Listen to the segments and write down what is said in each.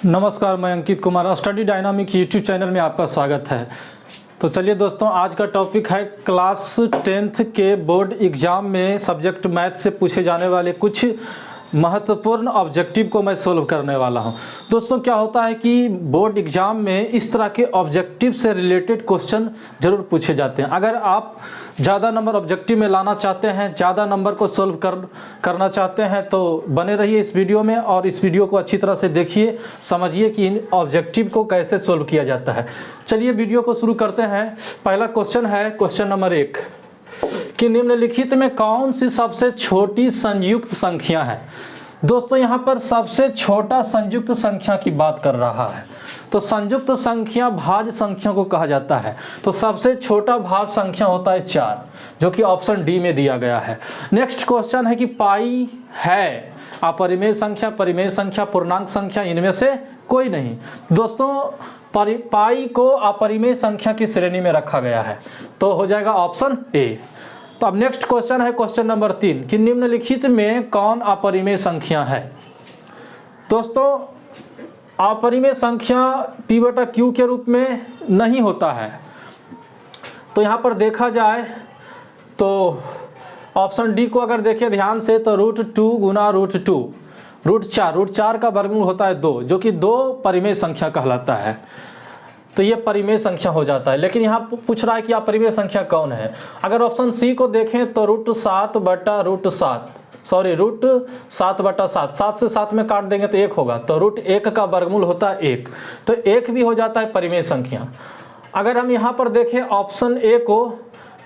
नमस्कार, मैं Ankit Kumar study dynamic YouTube channel में आपका स्वागत है। तो चलिए दोस्तों, आज का टॉपिक है क्लास 10th के बोर्ड एग्ज़ाम में सब्जेक्ट मैथ से पूछे जाने वाले कुछ महत्वपूर्ण ऑब्जेक्टिव को मैं सोल्व करने वाला हूं। दोस्तों, क्या होता है कि बोर्ड एग्ज़ाम में इस तरह के ऑब्जेक्टिव से रिलेटेड क्वेश्चन ज़रूर पूछे जाते हैं। अगर आप ज़्यादा नंबर ऑब्जेक्टिव में लाना चाहते हैं, ज़्यादा नंबर को सोल्व करना चाहते हैं तो बने रहिए इस वीडियो में और इस वीडियो को अच्छी तरह से देखिए, समझिए कि इन ऑब्जेक्टिव को कैसे सोल्व किया जाता है। चलिए वीडियो को शुरू करते हैं। पहला क्वेश्चन है क्वेश्चन नंबर 1 कि निम्नलिखित में कौन सी सबसे छोटी संयुक्त संख्या है। दोस्तों, यहाँ पर सबसे छोटा संयुक्त संख्या की बात कर रहा है, तो संयुक्त संख्या भाज्य संख्या को कहा जाता है। तो सबसे छोटा भाज्य संख्या होता है 4, जो कि ऑप्शन डी में दिया गया है। नेक्स्ट क्वेश्चन है कि पाई है अपरिमेय संख्या, परिमेय संख्या, पूर्णांक संख्या, इनमें से कोई नहीं। दोस्तों, पाई को अपरिमेय संख्या की श्रेणी में रखा गया है, तो हो जाएगा ऑप्शन ए। तो अब नेक्स्ट क्वेश्चन है क्वेश्चन नंबर 3 कि निम्नलिखित में कौन अपरिमेय संख्या है। दोस्तों, अपरिमेय संख्या P/Q के रूप में नहीं होता है। तो यहाँ पर देखा जाए तो ऑप्शन डी को अगर देखें ध्यान से तो √2 गुना √2 √4 का वर्गमूल होता है 2, जो कि 2 परिमेय संख्या कहलाता है। तो ये परिमेय संख्या हो जाता है। लेकिन यहाँ पूछ रहा है कि अपरिमेय संख्या कौन है। अगर ऑप्शन सी को देखें तो √7/7 7 से 7 में काट देंगे तो 1 होगा, तो √1 का वर्गमूल होता है 1, तो 1 भी हो जाता है परिमेय संख्या। अगर हम यहाँ पर देखें ऑप्शन ए को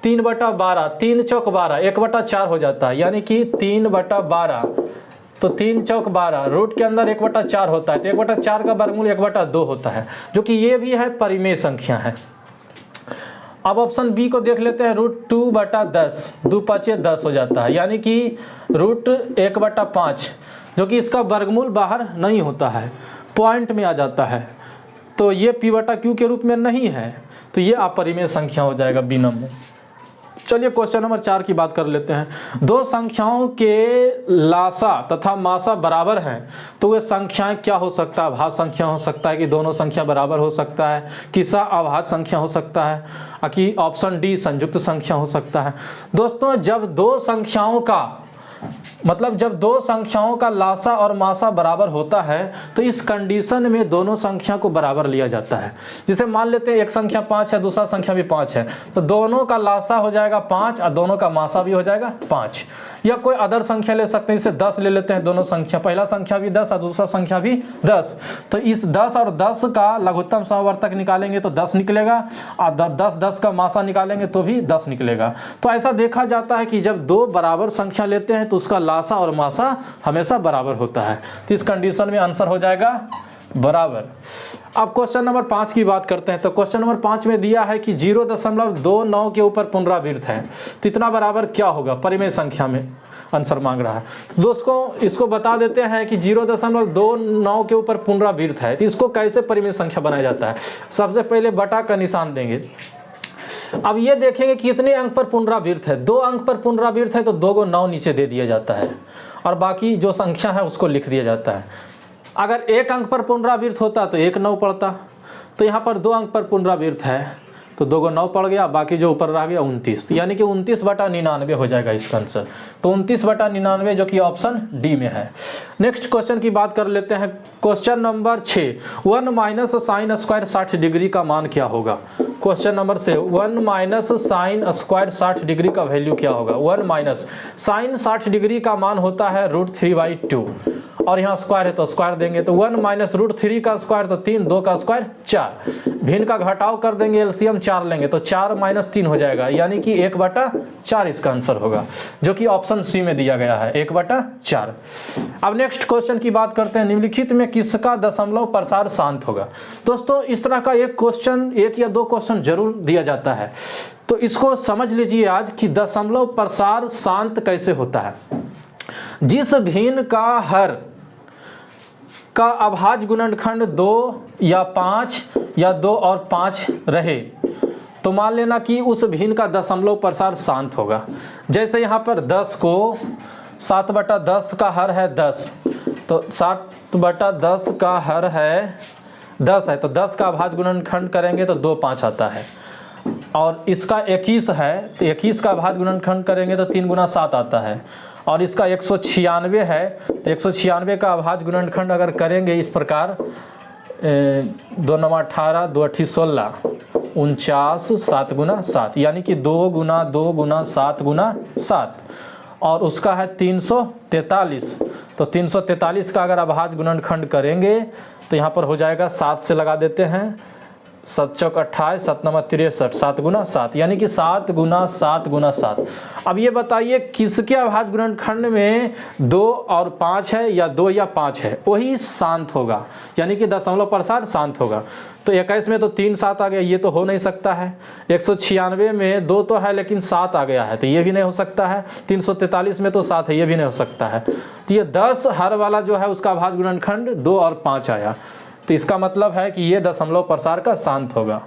3/12 3 चौक 12 1/4 हो जाता है, यानी कि 3/12, तो 3 चौक 12 रूट के अंदर 1/4 होता है, तो 1/4 का वर्गमूल 1/2 होता है, जो कि ये भी है परिमेय संख्या है। अब ऑप्शन बी को देख लेते हैं √2/10 2 5 10 हो जाता है, यानी कि √1/5, जो कि इसका वर्गमूल बाहर नहीं होता है, पॉइंट में आ जाता है, तो ये P/Q के रूप में नहीं है, तो ये अपरिमेय संख्या हो जाएगा बी नंबर। चलिए क्वेश्चन नंबर 4 की बात कर लेते हैं। दो संख्याओं के लासा तथा मासा बराबर हैं, तो वे संख्याएं क्या हो सकता है। भाज्य संख्या हो सकता है कि दोनों संख्या बराबर हो सकता है, किसा अभाज्य संख्या हो सकता है, कि ऑप्शन डी संयुक्त संख्या हो सकता है। दोस्तों, जब दो संख्याओं का लासा और मासा बराबर होता है तो इस कंडीशन में दोनों संख्या को बराबर लिया जाता है। जिसे मान लेते हैं एक संख्या 5 है, दूसरा संख्या भी 5 है, तो दोनों का लासा हो जाएगा 5 और दोनों का मासा भी हो जाएगा 5। या कोई अदर संख्या ले सकते हैं, जैसे 10 ले लेते हैं, दोनों संख्या, पहला संख्या भी 10 और दूसरा संख्या भी 10, तो इस 10 और 10 का लघुत्तम समवर्तक निकालेंगे तो 10 निकलेगा, और 10 का मासा निकालेंगे तो भी 10 निकलेगा। तो ऐसा देखा जाता है कि जब दो बराबर संख्या लेते हैं तो उसका लासा और मासा हमेशा बराबर होता है, तो इस कंडीशन में आंसर हो जाएगा बराबर। अब क्वेश्चन नंबर 5 की बात करते हैं। तो क्वेश्चन नंबर 5 में दिया है कि 0.29 के ऊपर पुनरावृत्त है, तो इतना बराबर क्या होगा। परिमेय संख्या में आंसर मांग रहा है। तो दोस्तों, इसको बता देते हैं कि 0.29 के ऊपर पुनरावृत्त है, तो इसको कैसे परिमेय संख्या बनाया जाता है। सबसे पहले बटा का निशान देंगे। अब ये देखेंगे कि कितने अंक पर पुनरावृत्त है। 2 अंक पर पुनरावृत्त है तो 2 को 9 नीचे दे दिया जाता है और बाकी जो संख्या है उसको लिख दिया जाता है। अगर 1 अंक पर पुनरावृत्त होता तो 1 9 पड़ता, तो यहाँ पर 2 अंक पर पुनरावृत्त है तो 2 को 9 पड़ गया, बाकी जो ऊपर रह गया 29, तो यानी कि 29/99 हो जाएगा इसका आंसर। तो 29/99 जो कि ऑप्शन डी में है। नेक्स्ट क्वेश्चन की बात कर लेते हैं। Question number 6 1 minus sine square 60 degree का मान क्या होगा। Question number 6 1 minus sine square 60 degree का वैल्यू क्या होगा। 1 माइनस साइन 60 डिग्री का मान होता है √3/2, और यहाँ स्क्वायर है तो स्क्वायर देंगे, तो 1 माइनस √3 का स्क्वायर तो 3, 2 का स्क्वायर 4, भिन्न का घटाव कर देंगे, एलसीएम 4 लेंगे तो 4 - 3 हो जाएगा, यानी कि 1/4 इसका आंसर होगा, जो कि ऑप्शन सी में दिया गया है 1/4। अब नेक्स्ट क्वेश्चन की बात करते हैं। निम्नलिखित में किसका दशमलव प्रसार शांत होगा। दोस्तों, इस तरह का एक या दो क्वेश्चन जरूर दिया जाता है, तो इसको समझ लीजिए आज कि दशमलव प्रसार शांत कैसे होता है। जिस भिन्न का हर का अभाज्य गुणनखंड 2 या 5 या 2 और 5 रहे, तो मान लेना कि उस भिन्न का दशमलव प्रसार शांत होगा। जैसे यहाँ पर 10 को 7/10 का हर है 10, तो 60/10 का हर है 10 है, तो 10 का अभाज्य गुणनखंड करेंगे तो 2 5 आता है। और इसका 21 है तो 21 का अभाज्य गुणनखंड करेंगे तो 3 × 7 आता है। और इसका 196 है तो 196 का अभाज्य गुणनखंड अगर करेंगे इस प्रकार 2 9 18 2 8 16 49 7 × 7 यानी कि 2 × 2 × 7 × 7 और उसका है 343। तो 343 का अगर अभाज्य गुणनखंड करेंगे तो यहाँ पर हो जाएगा 7 से लगा देते हैं 7 चौक 28 7 9 63 7 × 7 यानी कि 7 × 7 × 7। अब ये बताइए किसके अभाज्य गुणनखंड में 2 और 5 है या 2 या 5 है, वही शांत होगा यानी कि दशमलव प्रसार शांत होगा। तो 21 में तो 3 7 आ गया, ये तो हो नहीं सकता है। 196 में 2 तो है लेकिन 7 आ गया है तो ये भी नहीं हो सकता है। 343 में तो 7 है, ये भी नहीं हो सकता है। तो ये 10 हर वाला जो है उसका अभाज्य गुणनखंड 2 और 5 आया, तो इसका मतलब है कि ये दशमलव प्रसार का शांत होगा।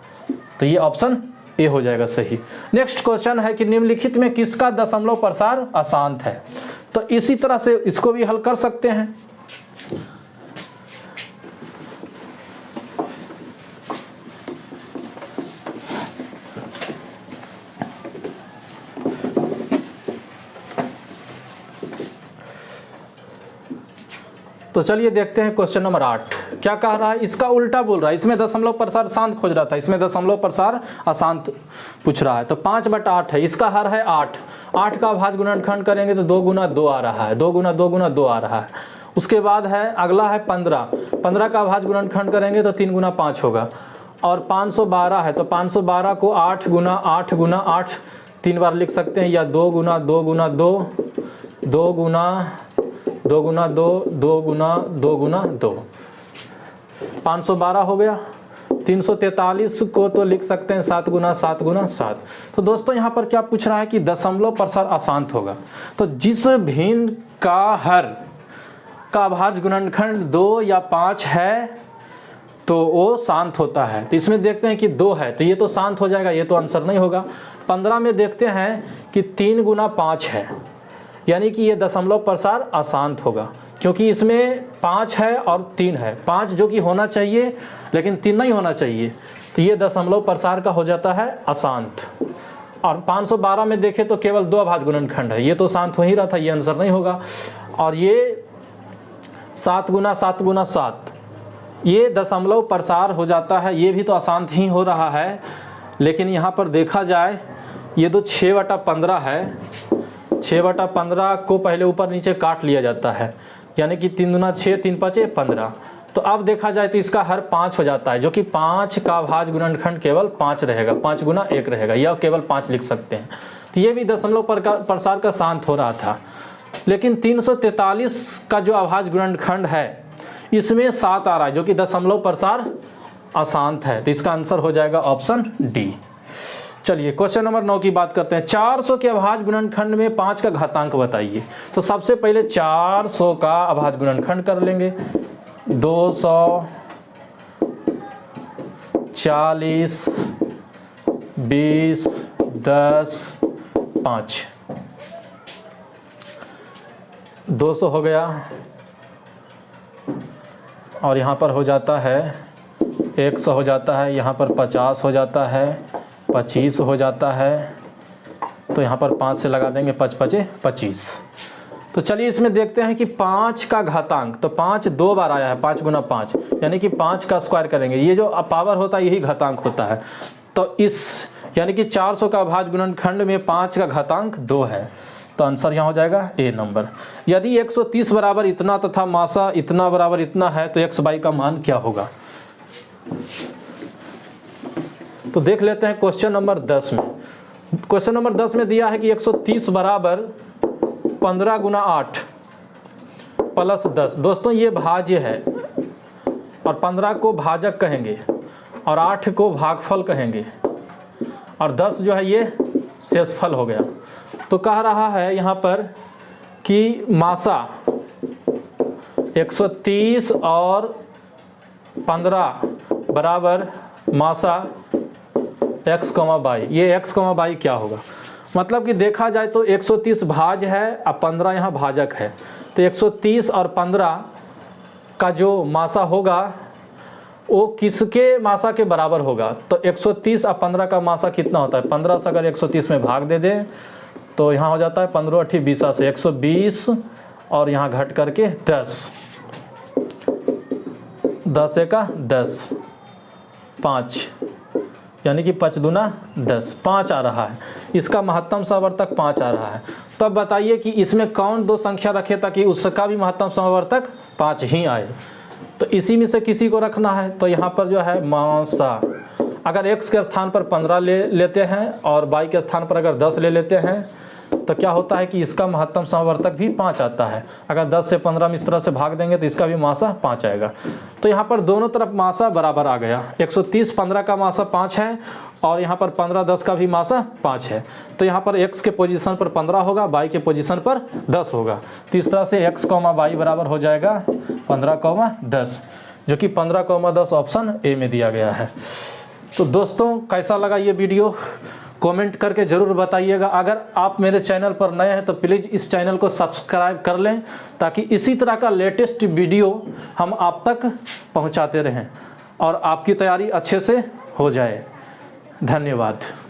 तो ये ऑप्शन ए हो जाएगा सही। नेक्स्ट क्वेश्चन है कि निम्नलिखित में किसका दशमलव प्रसार अशांत है। तो इसी तरह से इसको भी हल कर सकते हैं। तो चलिए देखते हैं क्वेश्चन नंबर 8 क्या कह रहा है। इसका उल्टा बोल रहा है, इसमें दशमलव प्रसार शांत खोज रहा था, इसमें दशमलव प्रसार अशांत पूछ रहा है। तो 5/8 है, इसका हर है 8। 8 का अभाज्य गुणनखंड करेंगे तो 2 × 2 आ रहा है, 2 × 2 × 2 आ रहा है। उसके बाद है अगला है 15। 15 का अभाज्य गुणनखंड करेंगे तो 3 × 5 होगा। और 512 है तो 512 को 8 × 8 × 8 3 बार लिख सकते हैं, या 2 × 2 × 2 2 × 2 × 2 2 × 2 × 2 512 हो गया। 343 को तो लिख सकते हैं 7 × 7 × 7। तो दोस्तों यहाँ पर क्या पूछ रहा है कि दशमलव प्रसार अशांत होगा। तो जिस भिन्न का हर का अभाज्य गुणनखंड 2 या 5 है तो वो शांत होता है। तो इसमें देखते हैं कि 2 है तो ये तो शांत हो जाएगा, ये तो आंसर नहीं होगा। 15 में देखते हैं कि 3 × 5 है यानी कि ये दशमलव प्रसार अशांत होगा, क्योंकि इसमें 5 है और 3 है। 5 जो कि होना चाहिए लेकिन 3 नहीं होना चाहिए, तो ये दशमलव प्रसार का हो जाता है अशांत। और 512 में देखें तो केवल 2 अभाज्य गुणनखंड है, ये तो शांत हो ही रहा था, ये आंसर नहीं होगा। और ये 7 × 7 × 7 ये दशमलव प्रसार हो जाता है, ये भी तो अशांत ही हो रहा है। लेकिन यहाँ पर देखा जाए ये तो 6/15 है, 6/15 को पहले ऊपर नीचे काट लिया जाता है, यानी कि 3 × 6 3 × 5 15। तो अब देखा जाए तो इसका हर 5 हो जाता है, जो कि 5 का अभाज्य गुणनखंड केवल 5 रहेगा, 5 × 1 रहेगा, या केवल 5 लिख सकते हैं। तो ये भी दशमलव प्रसार का शांत हो रहा था। लेकिन 343 का जो अभाज्य गुणनखंड है इसमें 7 आ रहा है, जो कि दशमलव प्रसार अशांत है। तो इसका आंसर हो जाएगा ऑप्शन डी। चलिए क्वेश्चन नंबर 9 की बात करते हैं। 400 के अभाज्य गुणनखंड में 5 का घातांक बताइए। तो सबसे पहले 400 का अभाज्य गुणनखंड कर लेंगे। 200 40 20 10 5 200 हो गया। और यहाँ पर हो जाता है 100 हो जाता है, यहाँ पर 50 हो जाता है, 25 हो जाता है। तो यहाँ पर 5 से लगा देंगे, 5 5 25। तो चलिए इसमें देखते हैं कि 5 का घातांक, तो 5 2 बार आया है, 5 × 5 यानी कि 5 का स्क्वायर करेंगे। ये जो पावर होता है यही घातांक होता है। तो इस यानी कि 400 का अभाज्य गुणनखंड में 5 का घातांक 2 है। तो आंसर यहाँ हो जाएगा ए नंबर। यदि 130 बराबर इतना तथा मासा इतना बराबर इतना है तो x/y का मान क्या होगा। तो देख लेते हैं क्वेश्चन नंबर 10 में। क्वेश्चन नंबर 10 में दिया है कि 130 बराबर 15 × 8 प्लस 10। दोस्तों ये भाज्य है और 15 को भाजक कहेंगे और 8 को भागफल कहेंगे और 10 जो है ये शेषफल हो गया। तो कह रहा है यहाँ पर कि मासा 130 और 15 बराबर मासा x, y। ये x, y क्या होगा, मतलब कि देखा जाए तो 130 भाज्य है और 15 यहाँ भाजक है। तो 130 और 15 का जो मासा होगा वो किसके मासा के बराबर होगा। तो 130 और 15 का मासा कितना होता है, 15 से अगर 130 में भाग दे दें तो यहाँ हो जाता है 15 8 20 से 120 और यहाँ घट करके 10 एका 10 5 यानी कि 5 दूना 10 5 आ रहा है। इसका महत्तम समवर्तक 5 आ रहा है। तब बताइए कि इसमें कौन दो संख्या रखे ताकि उसका भी महत्तम समवर्तक 5 ही आए। तो इसी में से किसी को रखना है। तो यहाँ पर जो है मासा, अगर x के स्थान पर 15 लेते हैं और y के स्थान पर अगर 10 ले लेते हैं तो क्या होता है कि इसका महत्तम समवर्तक भी 5 आता है। अगर 10 से 15 में इस तरह से भाग देंगे तो इसका भी मासा 5 आएगा। तो यहाँ पर दोनों तरफ मासा बराबर आ गया। 130 15 का मासा 5 है और यहाँ पर 15 10 का भी मासा 5 है। तो यहाँ पर x के पोजीशन पर 15 होगा, y के पोजीशन पर 10 होगा। तो इस तरह से x, y बराबर हो जाएगा 15, 10, जो कि 15, 10 ऑप्शन ए में दिया गया है। तो दोस्तों कैसा लगा ये वीडियो कमेंट करके ज़रूर बताइएगा। अगर आप मेरे चैनल पर नए हैं तो प्लीज़ इस चैनल को सब्सक्राइब कर लें ताकि इसी तरह का लेटेस्ट वीडियो हम आप तक पहुंचाते रहें और आपकी तैयारी अच्छे से हो जाए। धन्यवाद।